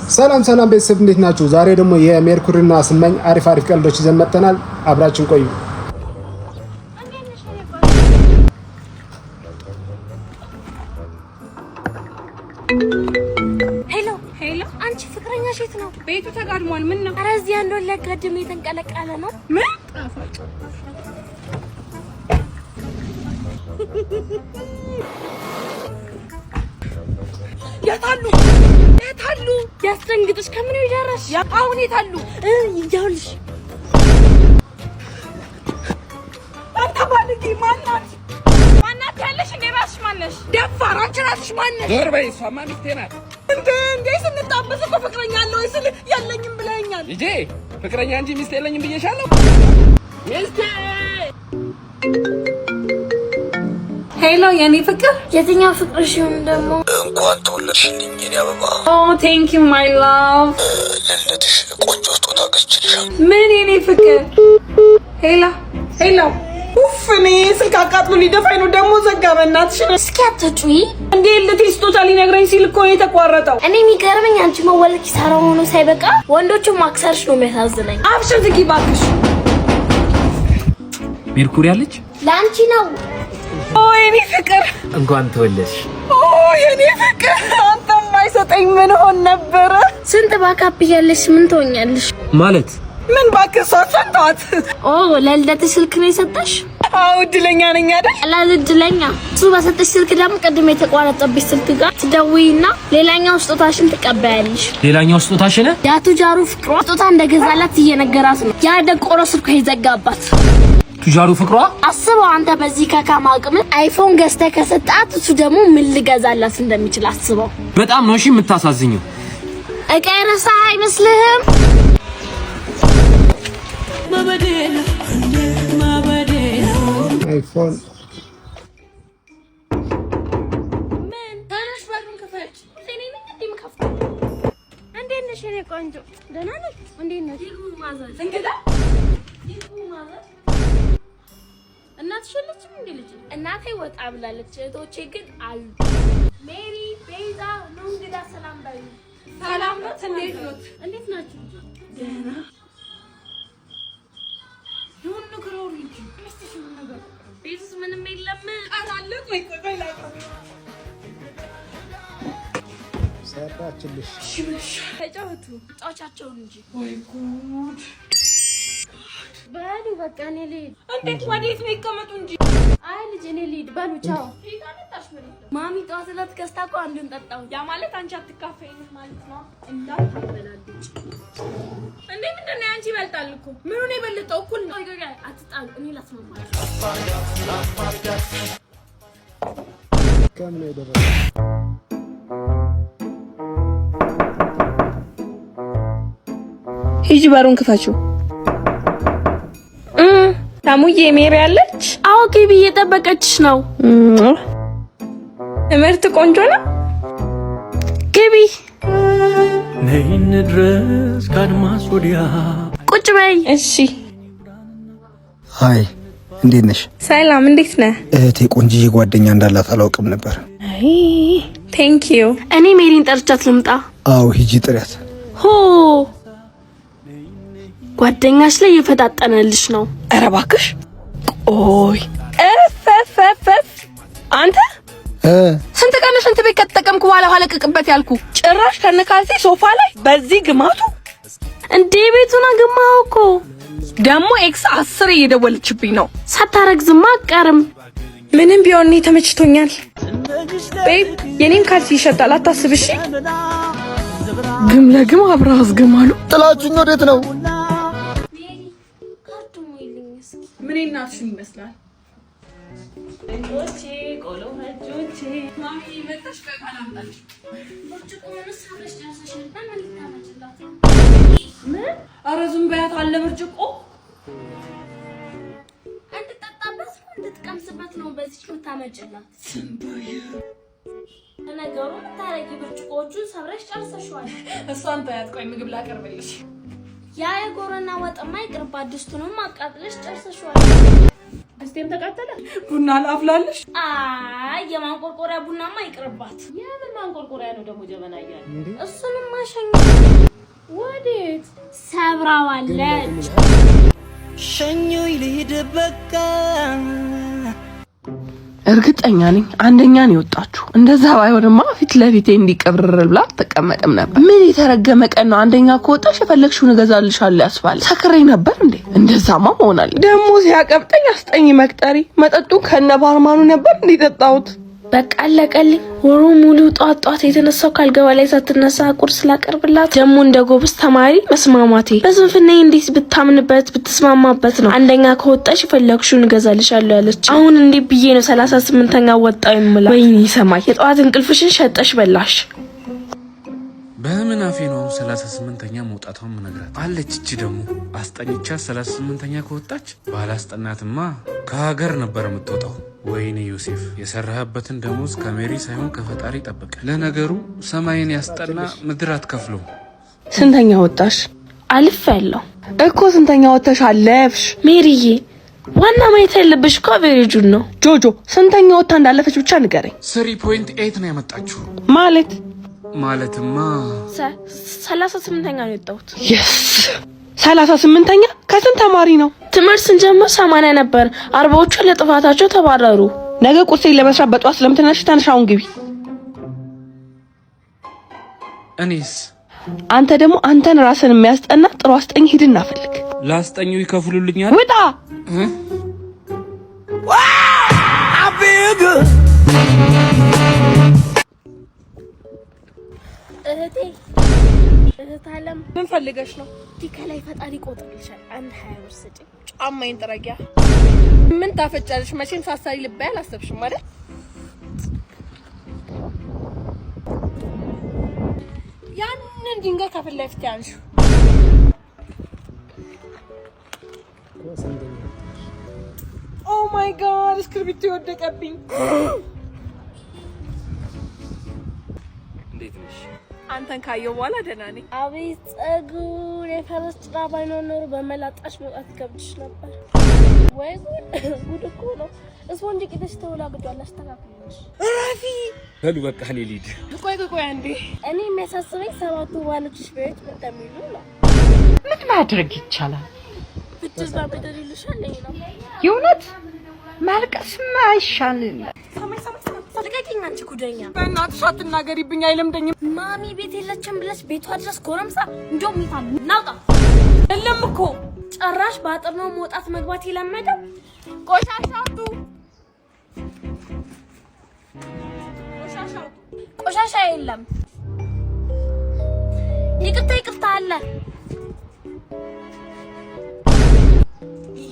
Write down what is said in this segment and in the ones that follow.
ሰላም ሰላም ቤተሰብ እንዴት ናችሁ? ዛሬ ደግሞ የሜርኩሪና ስመኝ አሪፍ ቀልዶች ይዘን መጥተናል። አብራችን ቆዩ። ሄሎ አንቺ ፍቅረኛ ሴት ነው? ቤቱ ተጋድሟል። ምን ነው? ኧረ እዚህ ያለው ለጋድም የተንቀለቀለ ነው። ምን ጣፋጭ የታሉ ያስደንግጥሽ ከምን ይደረሽ? አሁን የታሉ? ይኸውልሽ አታባልቂ። ማናት ያለሽ? እኔ ራስሽ ማነሽ? ደፋር አንቺ ራስሽ ማነሽ? ዞር በይ። እሷማ ሚስቴ ናት። እንዴ ስንጣበስ እኮ ፍቅረኛ አለው ስል የለኝም ብለኸኛል። ልጄ ፍቅረኛ እንጂ ሚስት የለኝም ብዬሻለሁ። ሚስቴ ሄሎ የኔ ፍቅር። የትኛው ፍቅርሽ ይሁን ደግሞ? እንኳን ተወለድሽልኝ የኔ አበባ። ቴንክ ዩ ማይ ላቭ። ለልደትሽ ቆንጆ ስጦታ ገዝቼልሻለሁ። ምን የኔ ፍቅር? ሄሎ ኡፍ እኔ ስልክ አቃጥሎ ሊደፋኝ ነው። ደግሞ ዘጋ። በእናትሽ እስኪ አትጩይ። እንዴ ልትይ ስጦታ ሊነግረኝ ሲል እኮ የተቋረጠው። እኔ የሚገርመኝ አንቺ መወለድ ኪሳራ ሆኖ ሳይበቃ ወንዶቹን ማክሰርሽ ነው የሚያሳዝነኝ። አብሽር ዝጊ እባክሽ። ሜርኩሪ አለች ለአንቺ ነው። የኔ ፍቅር እንኳን ተወለድሽ። የኔ ፍቅር አንተ የማይሰጠኝ ምን ሆን ነበረ? ስንት ባካፕ እያለሽ ምን ትሆኛለሽ? ማለት ምን ባክህ ሰጥቷት ተዋት። ለልደትሽ ስልክ ነው የሰጠሽ? አዎ እድለኛ ነኝ አይደል? እድለኛ እሱ በሰጠሽ ስልክ ደግሞ ቅድም የተቋረጠብሽ ስልክ ጋር ትደውይና ሌላኛው ስጦታሽን ትቀበያለሽ። ሌላኛው ስጦታሽን ያ ቱጃሩ ፍቅሯ ስጦታ እንደገዛላት እየነገራት ነው። ያ ደቆሮ ስልኳ ይዘጋባት። ቱጃሩ ፍቅሯ አስበው አንተ በዚህ ከካማ አቅም አይፎን ገዝተህ ከሰጣት እሱ ደግሞ ምን ሊገዛላት እንደሚችል አስበው። በጣም ነው እሺ የምታሳዝኘው። እቃ የረሳ አይመስልህም? አይፎን ምን ታናሽ ባሉን ከፈች እኔ ነኝ እንዴ ምከፍት? እንዴት ነሽ የኔ ቆንጆ? ደህና ነሽ? እንዴት ነሽ? ማዘዝ እንግዳ ማዘዝ እናትሽ የለችም እንዴ? ልጅ እናቴ ወጣ ብላለች። እህቶቼ ግን አሉ። ሜሪ ቤዛ ነው እንግዳ ሰላም ባይ። ሰላም ነው። እንዴት ናችሁ? ደህና ሁሉ ክሮሪ ምስትሽ ምን ነገር ቤትስ ምንም የለም። አራለ ቆይ ሰራችልሽ። ሽብሽ ተጫወቱ ጫወቻቸውን እንጂ ወይ ጉድ። በሉ በቃ እኔ ልሂድ። እንዴት ወዴት ነው ይቀመጡ እንጂ? አይ ልጅ እኔ ልሂድ። በሉ ቻው። ማሚ ጠዋት ዕለት ገዝታ እኮ አንዱን ጠጣሁ። ያ ማለት አንቺ አትካፈይኝ ማለት ነው። እንዳታበላልጭ እንዴ ምንድን ነው? አንቺ ይበልጣል እኮ። ምኑን የበለጠው? እኩል ነው። አትጣሉ። እኔ ላስማማሽ። ከምን ይደረስ? ሂጂ በሩን ክፈችው። ታሙዬ ሜሪ አለች? አዎ ግቢ፣ እየጠበቀችሽ ነው። ትምህርት ቆንጆ ነው። ግቢ። ነይን ድረስ ካድማስ ወዲያ ቁጭ በይ። እሺ። ሃይ እንዴት ነሽ? ሰላም እንዴት ነህ? እህቴ ቆንጂዬ ጓደኛ እንዳላት አላውቅም ነበር። አይ ቴንክ ዩ። እኔ ሜሪን ጠርቻት ልምጣ? አዎ ሂጂ ጥሪያት። ሆ ጓደኛሽ ላይ እየፈጣጠነልሽ ነው። ኧረ እባክሽ ቆይ። እፈፈፈፍ አንተ ስንት ቀን ሽንት ቤት ከተጠቀምኩ በኋላ ኋለቅቅበት ያልኩ ጭራሽ ከነካልቴ ሶፋ ላይ በዚህ ግማቱ እንዴ! ቤቱን አገማው እኮ ደግሞ ኤክስ 10 እየደወለችብኝ ነው። ሳታረግዝማ አትቀርም። ምንም ቢሆን እኔ ተመችቶኛል። ቤብ የኔም ካልሲ ይሸጣል አታስብሽ። ግም ለግም አብረው አስገማሉ። ጥላችሁኝ ወዴት ነው? ምን እናትሽ ይመስላል? እንጆቼ ቆሎ ሀጆቼ ማሚ መጣሽ? ከካላምጣልሽ ብርጭቆውንስ አብረሽ ጨርሰሻል? በምን ልታመጭላት? ምን? ኧረ ዝም በያት አለ ብርጭቆ እንድትጠጣበት ነው እንድትቀምስበት ነው በዚህ የምታመጭላት? ዝም በይ። ለነገሩ የምታረጊ ብርጭቆዎቹን ሰብረሽ ጨርሰሻል። እሷን ተያት። ቆይ ምግብ ላቀርብልሽ። ያ የጎረና ወጥማ ይቅርባት፣ ድስቱንም አቃጥለሽ ጨርሰሻል። እስቴም ተቃጠለ። ቡና ላፍላልሽ? አይ የማንቆርቆሪያ ቡናማ ይቅርባት። የምን ማንቆርቆሪያ ነው ደግሞ ጀበና ይያል? እሱንም ማሸኛ ወዴት ሰብራዋለች። ሸኞይ ልሂድ በቃ። እርግጠኛ ነኝ አንደኛ ነው የወጣችሁ። እንደዛ ባይሆንማ ፊት ለፊቴ እንዲቀብርር ብላ ተቀመጠም ነበር። ምን የተረገመ ቀን ነው? አንደኛ ከወጣሽ የፈለግሽውን እገዛልሻለሁ ያስባል። ሰክሬ ነበር እንዴ? እንደዛማ መሆናል። ደግሞ ሲያቀብጠኝ አስጠኝ መቅጠሪ መጠጡ ከነ ባርማኑ ነበር እንዲጠጣሁት። በቃ አለቀልኝ። ወሩ ሙሉ ጧት የተነሳው ካልገባ ላይ ሳትነሳ ቁርስ ላቀርብላት። ደግሞ እንደ ጎብስ ተማሪ መስማማቴ በስንፍናዬ እንዴት ብታምንበት ብትስማማበት ነው አንደኛ ከወጣሽ የፈለግሽውን እገዛልሻለሁ ያለች። አሁን እንዴ ብዬ ነው 38ኛ ወጣው የምላ? ወይኔ ሰማይ የጧት እንቅልፍሽን ሸጠሽ በላሽ። በምን አፌ ነው 38ኛ መውጣቷን ምነግራት አለች። እቺ ደግሞ አስጠኝቻ 38ኛ ከወጣች ባላስጠናትማ ከሀገር ነበር የምትወጣው። ወይኔ ዮሴፍ የሰራህበትን ደሞዝ ከሜሪ ሳይሆን ከፈጣሪ ጠብቅ። ለነገሩ ሰማይን ያስጠና ምድር አትከፍሎ። ስንተኛ ወጣሽ? አልፍ ያለው እኮ ስንተኛ ወጣሽ አለፍሽ? ሜሪዬ ዋና ማየት ያለብሽ እኮ አቬሬጁን ነው። ጆጆ ስንተኛ ወጣ እንዳለፈች ብቻ ንገረኝ። 3.8 ነው ያመጣችሁ ማለትማ 38ኛ ነው የወጣሁት። የስ 38ኛ ከስንት ተማሪ ነው? ትምህርት ስንጀምር 80 ነበር። 40ዎቹ ለጥፋታቸው ተባረሩ። ነገ ቁርሴን ለመስራት በጧት ስለምትነሽ ተነሻውን ግቢ። እኔስ? አንተ ደግሞ አንተን ራስን የሚያስጠና ጥሩ አስጠኝ ሂድና ፈልግ። ላስጠኙ ይከፍሉልኛል? ውጣ። እህት አለም ምን ፈልገሽ ነው? ከላይ ፈጣሪ ቆጥርልሻል። አንድ 20 ብር ስጪኝ። ጫማዬን ጥረጊያ። ምን ታፈጫለሽ? መቼም ሳሳይ ልባይ አላሰብሽም አይደል? ያንን ድንጋይ ከፊት ለፊት ያንሹ። ኦ ማይ ጋድ እስክሪብቶ ወደቀብኝ። እንዴት ነሽ? አንተን ካየው በኋላ ደህና ነኝ። አቤት ጸጉር የፈረስ ጭራ ባይኖር ኖሮ በመላጣሽ መውጣት ከብድሽ ነበር። ወይ ጉድ እኮ ነው። እስፖንጅ ቂጥሽ ተወላግዷል። አስተካክልሽ ራፊ በሉ በቃ እኔ ልሂድ። ቆይ አንዴ። እኔ የሚያሳስበኝ 7ቱ ባሎችሽ ቤት ምን እንደሚሉ ነው። ምን ማድረግ ይቻላል? ብትዝ ባበደር ይልሻል ነው የእውነት ማልቀስማ አይሻልም። ልቀቂኝ አንቺ ጉደኛ። በእናትሽ አትናገሪብኝ፣ አይለምደኝም። ማሚ ቤት የለችም ብለሽ ቤቷ ድረስ ጎረምሳ እንደውም ይታም ናውጣ። የለም እኮ ጭራሽ በአጥር ነው መውጣት መግባት የለመደ። ቆሻሻ የለም። ይቅርታ አለ።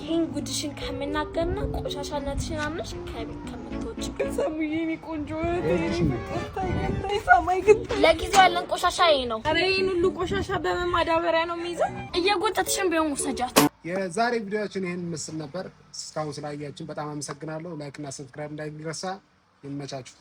ይሄን ጉድሽን ከመናገርና ቆሻሻነትሽን አምነሽ ከቤት ከምትወጪ ሰሙዬ እኔ ቆንጆ ሰማይ ግን ለጊዜው ያለን ቆሻሻ ይሄ ነው። ኧረ ይሄን ሁሉ ቆሻሻ በምን ማዳበሪያ ነው የሚይዘው? እየጎተትሽን ቢሆን ውሰጃት። የዛሬ ቪዲዮአችን ይሄን ምስል ነበር። እስካሁን ስላያችሁን በጣም አመሰግናለሁ። ላይክ እና ሰብስክራይብ እንዳይረሳ። ይመቻችሁ።